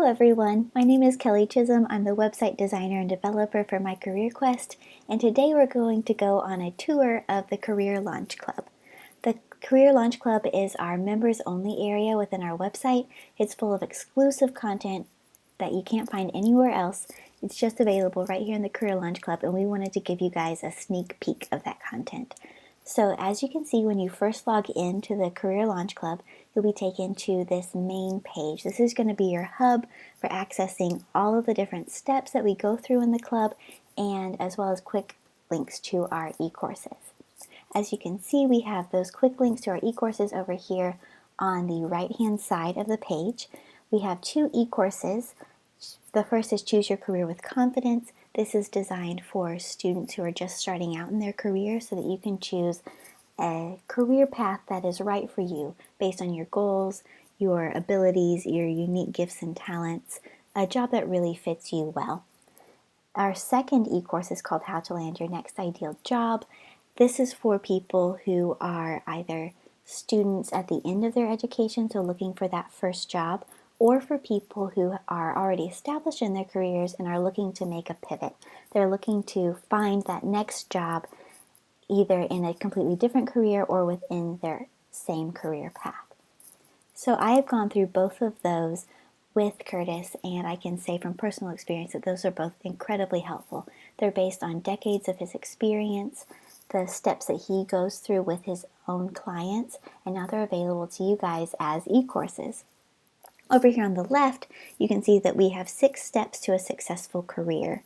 Hello everyone, my name is Kelly Chisholm. I'm the website designer and developer for My Career Quest, and today we're going to go on a tour of the Career Launch Club. The Career Launch Club is our members only area within our website. It's full of exclusive content that you can't find anywhere else. It's just available right here in the Career Launch Club, and we wanted to give you guys a sneak peek of that content. So as you can see, when you first log into the Career Launch Club, you'll be taken to this main page. This is going to be your hub for accessing all of the different steps that we go through in the club, and as well as quick links to our e-courses. As you can see, we have those quick links to our e-courses over here on the right-hand side of the page. We have two e-courses. The first is Choose Your Career with Confidence. This is designed for students who are just starting out in their career so that you can choose a career path that is right for you based on your goals, your abilities, your unique gifts and talents, a job that really fits you well. Our second e-course is called How to Land Your Next Ideal Job. This is for people who are either students at the end of their education, so looking for that first job, or for people who are already established in their careers and are looking to make a pivot. They're looking to find that next job either in a completely different career or within their same career path. So I have gone through both of those with Curtis, and I can say from personal experience that those are both incredibly helpful. They're based on decades of his experience, the steps that he goes through with his own clients, and now they're available to you guys as e-courses. Over here on the left, you can see that we have 6 steps to a successful career.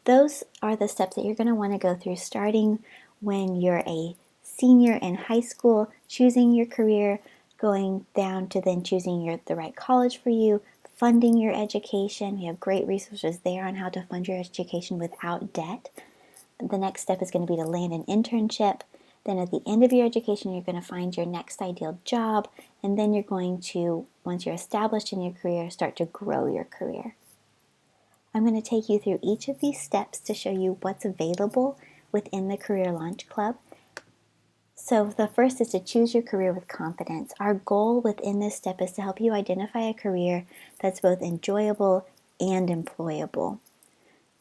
Those are the steps that you're going to want to go through starting when you're a senior in high school, choosing your career, going down to then choosing the right college for you, funding your education. We have great resources there on how to fund your education without debt. The next step is going to be to land an internship. Then at the end of your education, you're going to find your next ideal job, and then you're going to, once you're established in your career, start to grow your career. I'm going to take you through each of these steps to show you what's available within the Career Launch Club. So the first is to choose your career with confidence. Our goal within this step is to help you identify a career that's both enjoyable and employable.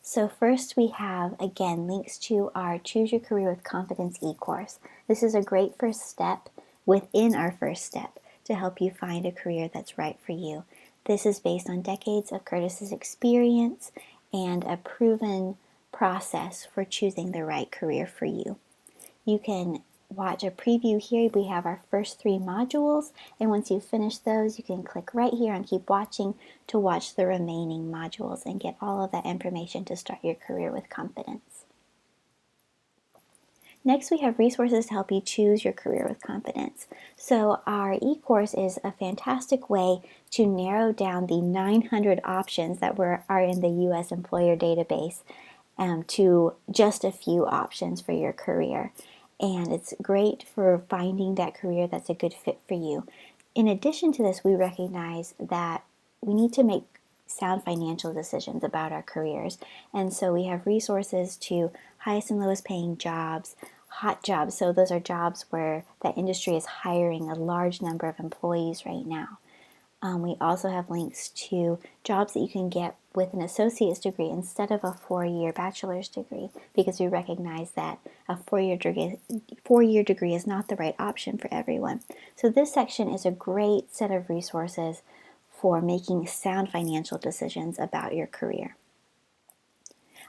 So first we have, again, links to our Choose Your Career with Confidence e-course. This is a great first step within our first step to help you find a career that's right for you. This is based on decades of Curtis's experience and a proven process for choosing the right career for you. You can watch a preview here. We have our first 3 modules, and once you finish those, you can click right here on Keep Watching to watch the remaining modules and get all of that information to start your career with confidence. Next, we have resources to help you choose your career with confidence. So our e-course is a fantastic way to narrow down the 900 options that are in the U.S. employer database to just a few options for your career. And it's great for finding that career that's a good fit for you. In addition to this, we recognize that we need to make sound financial decisions about our careers. And so we have resources to highest and lowest paying jobs, hot jobs. So those are jobs where that industry is hiring a large number of employees right now. We also have links to jobs that you can get with an associate's degree instead of a 4-year bachelor's degree, because we recognize that a 4-year degree is not the right option for everyone. So this section is a great set of resources for making sound financial decisions about your career.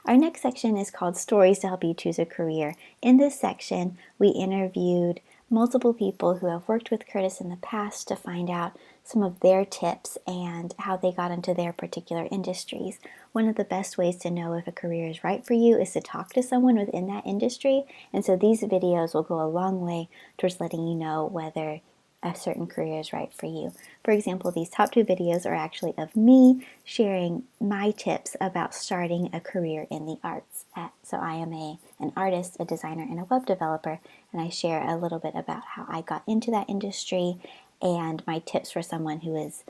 Our next section is called Stories to Help You Choose a Career. In this section, we interviewed multiple people who have worked with Curtis in the past to find out some of their tips and how they got into their particular industries. One of the best ways to know if a career is right for you is to talk to someone within that industry, and so these videos will go a long way towards letting you know whether a certain career is right for you. For example, these top 2 videos are actually of me sharing my tips about starting a career in the arts. So I am an artist, a designer, and a web developer, and I share a little bit about how I got into that industry and my tips for someone who is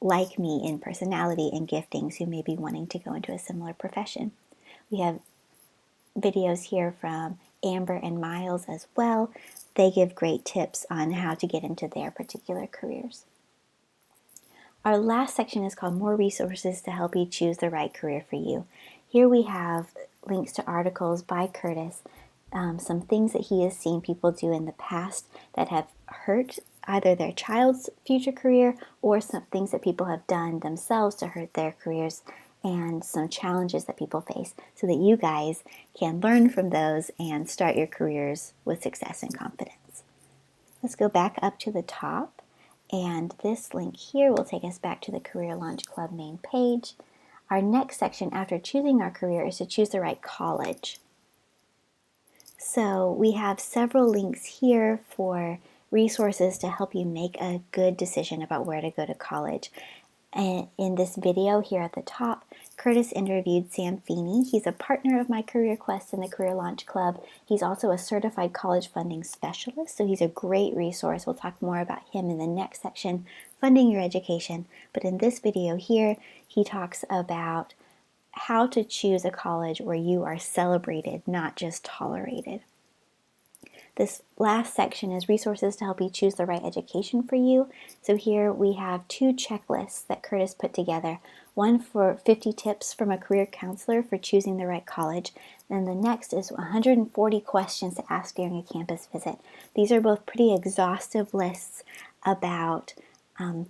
like me in personality and giftings who may be wanting to go into a similar profession. We have videos here from Amber and Miles as well. They give great tips on how to get into their particular careers. Our last section is called More Resources to Help You Choose the Right Career for You. Here we have links to articles by Curtis, some things that he has seen people do in the past that have hurt either their child's future career or some things that people have done themselves to hurt their careers, and some challenges that people face so that you guys can learn from those and start your careers with success and confidence. Let's go back up to the top, and this link here will take us back to the Career Launch Club main page. Our next section after choosing our career is to choose the right college. So we have several links here for resources to help you make a good decision about where to go to college. And in this video here at the top, Curtis interviewed Sam Feeney. He's a partner of My Career Quest in the Career Launch Club. He's also a certified college funding specialist, so he's a great resource. We'll talk more about him in the next section, Funding Your Education. But in this video here, he talks about how to choose a college where you are celebrated, not just tolerated. This last section is resources to help you choose the right education for you. So here we have 2 checklists that Curtis put together. One for 50 tips from a career counselor for choosing the right college. And the next is 140 questions to ask during a campus visit. These are both pretty exhaustive lists about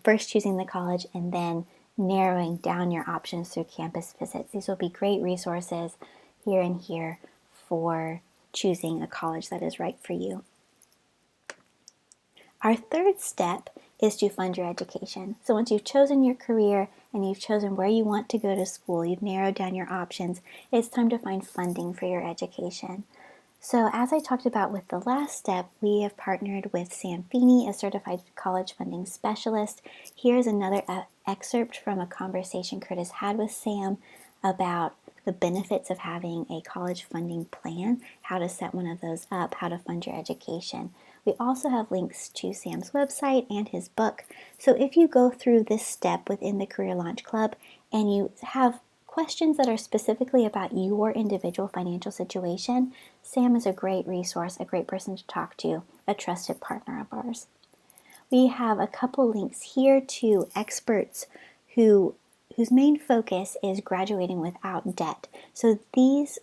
first choosing the college and then narrowing down your options through campus visits. These will be great resources here and here for choosing a college that is right for you. Our third step is to fund your education. So once you've chosen your career and you've chosen where you want to go to school, you've narrowed down your options, it's time to find funding for your education. So as I talked about with the last step, we have partnered with Sam Feeney, a certified college funding specialist. Here's another excerpt from a conversation Curtis had with Sam about the benefits of having a college funding plan, how to set one of those up, how to fund your education. We also have links to Sam's website and his book. So if you go through this step within the Career Launch Club and you have questions that are specifically about your individual financial situation, Sam is a great resource, a great person to talk to, a trusted partner of ours. We have a couple links here to experts whose main focus is graduating without debt. So these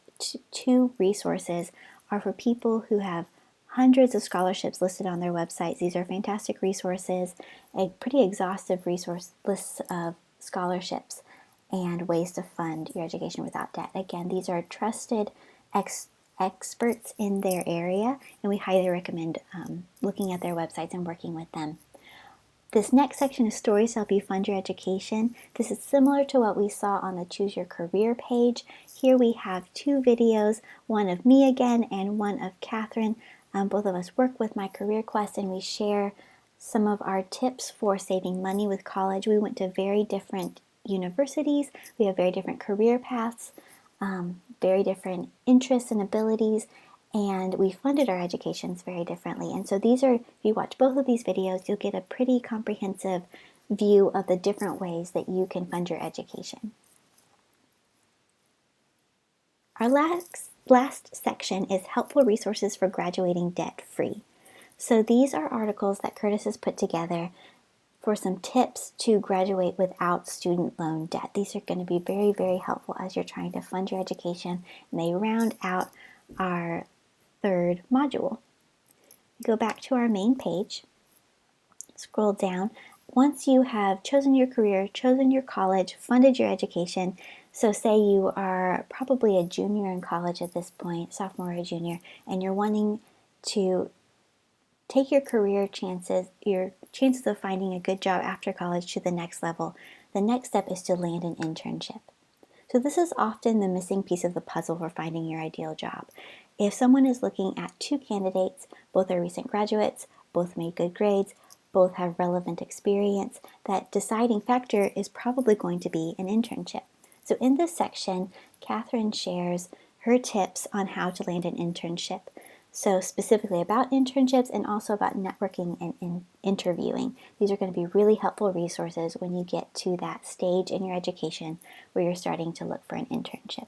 2 resources are for people who have hundreds of scholarships listed on their websites. These are fantastic resources, a pretty exhaustive resource list of scholarships and ways to fund your education without debt. Again, these are trusted experts in their area, and we highly recommend looking at their websites and working with them. This next section is stories to help you fund your education. This is similar to what we saw on the Choose Your Career page. Here we have 2 videos, one of me again and one of Catherine. Both of us work with My Career Quest, and we share some of our tips for saving money with college. We went to very different universities. We have very different career paths, very different interests and abilities, and we funded our educations very differently. And so these are, if you watch both of these videos, you'll get a pretty comprehensive view of the different ways that you can fund your education. Our last section is helpful resources for graduating debt-free. So these are articles that Curtis has put together for some tips to graduate without student loan debt. These are going to be very, very helpful as you're trying to fund your education, and they round out our 3rd module. Go back to our main page, scroll down. Once you have chosen your career, chosen your college, funded your education, so say you are probably a junior in college at this point, sophomore or junior, and you're wanting to take your career chances, your chances of finding a good job after college to the next level, the next step is to land an internship. So this is often the missing piece of the puzzle for finding your ideal job. If someone is looking at 2 candidates, both are recent graduates, both made good grades, both have relevant experience, that deciding factor is probably going to be an internship. So in this section, Catherine shares her tips on how to land an internship. So specifically about internships and also about networking and interviewing. These are going to be really helpful resources when you get to that stage in your education where you're starting to look for an internship.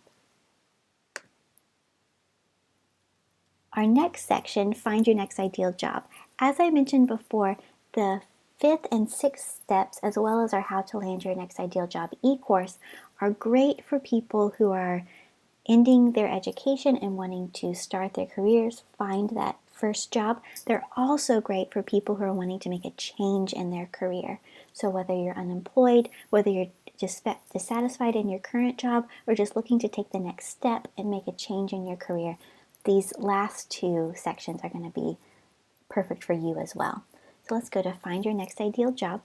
Our next section, find your next ideal job. As I mentioned before, the fifth and sixth steps, as well as our How to Land Your Next Ideal Job e-course, are great for people who are ending their education and wanting to start their careers, find that first job. They're also great for people who are wanting to make a change in their career. So whether you're unemployed, whether you're just dissatisfied in your current job, or just looking to take the next step and make a change in your career, these last two sections are going to be perfect for you as well. So let's go to Find Your Next Ideal Job.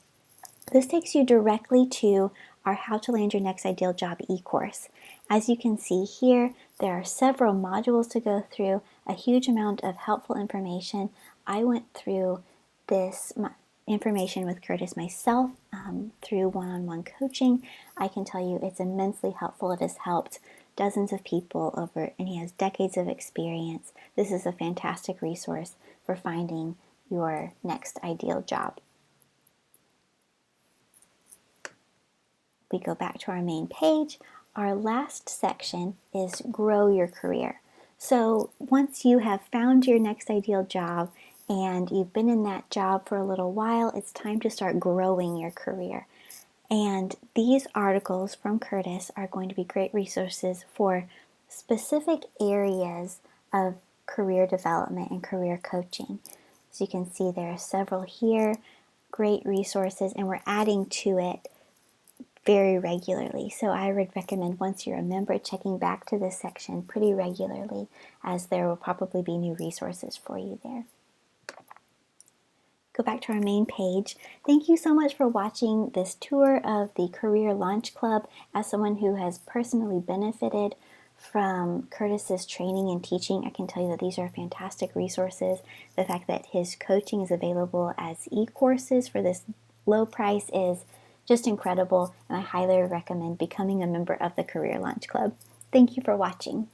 This takes you directly to our How to Land Your Next Ideal Job e-course. As you can see here, there are several modules to go through, a huge amount of helpful information. I went through this information with Curtis myself through one-on-one coaching. I can tell you it's immensely helpful. It has helped dozens of people over, and he has decades of experience. This is a fantastic resource for finding your next ideal job. We go back to our main page. Our last section is Grow Your Career. So once you have found your next ideal job and you've been in that job for a little while, it's time to start growing your career. And these articles from Curtis are going to be great resources for specific areas of career development and career coaching. As you can see, there are several here, great resources, and we're adding to it very regularly. So I would recommend, once you're a member, checking back to this section pretty regularly, as there will probably be new resources for you there. Go back to our main page. Thank you so much for watching this tour of the Career Launch Club. As someone who has personally benefited from Curtis's training and teaching, I can tell you that these are fantastic resources. The fact that his coaching is available as e-courses for this low price is just incredible, and I highly recommend becoming a member of the Career Launch Club. Thank you for watching.